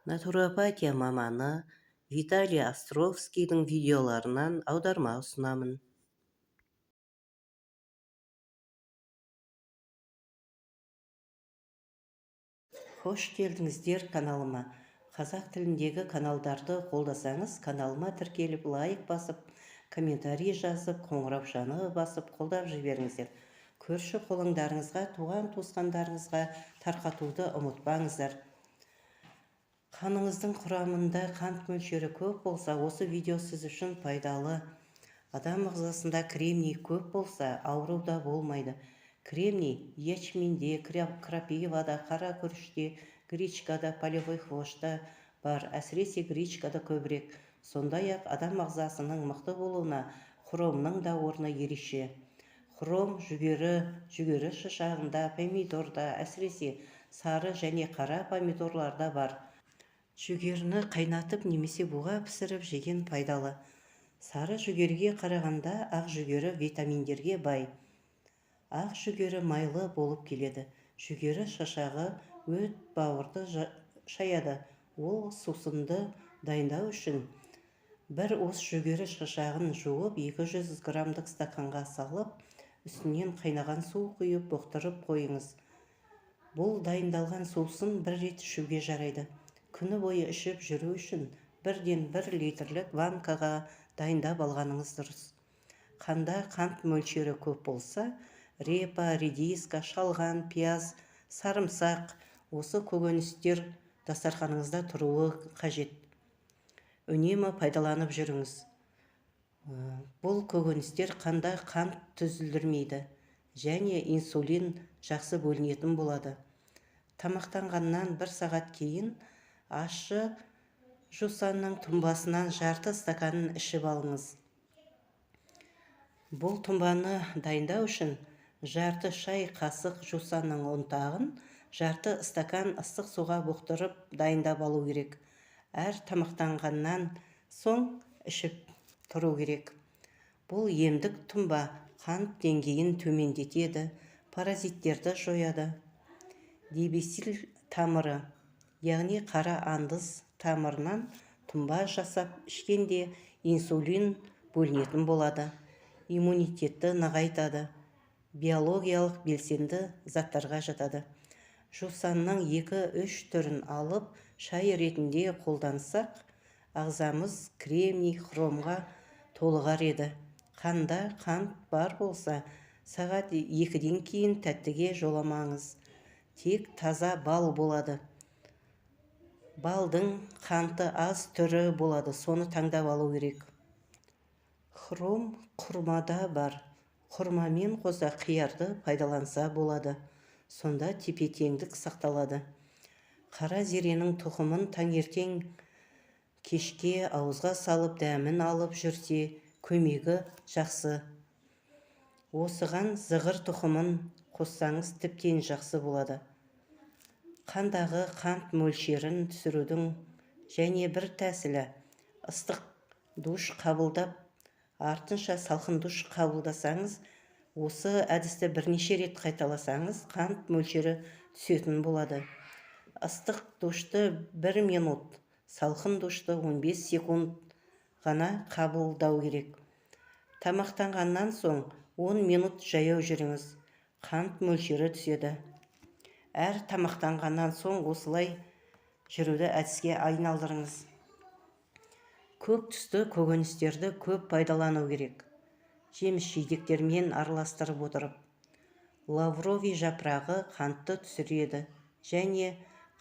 Натуропатия маманы Виталий Островскийдің видеоларынан аударма ұсынамын. Хош келдіңіздер каналыма. Қазақ тіліндегі каналдарды қолдасаңыз, каналыма тіркеліп, лайк басып, комментарий жазып, қоңыраушаны басып, қолдап жіберіңіздер. Көрші қолыңдарыңызға, туған туысқандарыңызға тарқатуды ұмытпаңыздар. Қаныңыздың құрамында қант мөлшері көп болса, осы видео сіз үшін пайдалы. Адам ағзасында кремний көп болса, ауру да болмайды. Кремний ячменде, крапивада, қара күріште, гречкада, полевой хвошта бар. Әсіресе гречкада көбірек. Сондай-ақ адам ағзасының мықты болуына хромның да орны ерекше. Хром жүгері шашағында, помидорда, әсіресе сары және қара помидорларда бар. Жүгеріні қайнатып немесе буға пісіріп жеген пайдалы. Сары жүгеріге қарағанда ақ жүгері витаминдерге бай. Ақ жүгері майлы болып келеді. Жүгері шашағы өт бауырды шаяды. Ол сусынды дайындау үшін бір уыс жүгері шашағын жуып 200 грамдық стаканға салып, үстінен қайнаған су құйып бұқтырып қойыңыз. Бұл дайындалған сусын бір рет ішуге жарайды. Күні бойы ішіп жүру үшін 1-1 литрлік ванкаға дайындап алғаныңыз дұрыс. Қанда қант мөлшері көп болса, репа, редиска, шалған, пияз, сарымсақ, осы көкөністер дастарханыңызда тұруы қажет. Үнемі пайдаланып жүріңіз. Бұл көкөністер қанда қант түзілдірмейді және инсулин жақсы бөлінетін болады. Тамақтанғаннан 1 сағат кейін ащы жусанның тұнбасынан жарты стаканын ішіп алыңыз. Бұл тұнбаны дайындау үшін жарты шай қасық жусанның ұнтағын жарты стакан ыстық суға бұқтырып дайындап алу керек. Әр тамақтанғаннан соң ішіп тұру керек. Бұл емдік тұнба қант деңгейін төмендетеді, паразиттерді жояды. Дебесил тамыры, яғни қара андыз тамырынан тұнба жасап ішкенде инсулин бөлінетін болады. Иммунитетті нығайтады. Биологиялық белсенді заттарға жатады. Жусанның 2-3 түрін алып, шай ретінде қолдансақ, ағзамыз кремний, хромға толығар еді. Қанда қант бар болса, сағат 2-ден кейін тәттіге жоламаңыз. Тек таза бал болады. Балдың қанты аз түрі болады, соны таңдап алу керек. Хром құрмада бар. Құрмамен қоса қиярды пайдаланса болады. Сонда тепе-теңдік сақталады. Қара зеренің тұқымын таңертең кешке ауызға салып дәмін алып жүрсе, көмегі жақсы. Осыған зығыр тұқымын қоссаңыз тіптен жақсы болады. Қандағы қант мөлшерін түсірудің және бір тәсілі ыстық душ қабылдап, артынша салқын душ қабылдасаңыз, осы әдісті бірнеше рет қайталасаңыз, қант мөлшері түсетін болады. Ыстық душты 1 минут, салқын душты 15 секунд ғана қабылдау керек. Тамақтанғаннан соң 10 минут жаяу жүріңіз. Қант мөлшері түседі. Әр тамақтанғаннан соң осылай жүруді әдіске айналдырыңыз. Көк түсті көкөністерді көп пайдалану керек. Жеміс-жидектермен араластырып отырып. Лавровый жапырағы қантты түсіреді және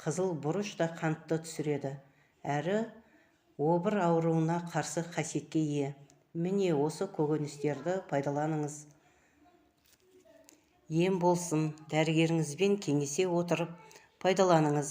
қызыл бұрыш та қантты түсіреді. Әрі обыр ауруына қарсы қасиетке ие. Міне осы көкөністерді пайдаланыңыз. Ем болсын, дәрігеріңізбен кеңесе отырып пайдаланыңыз.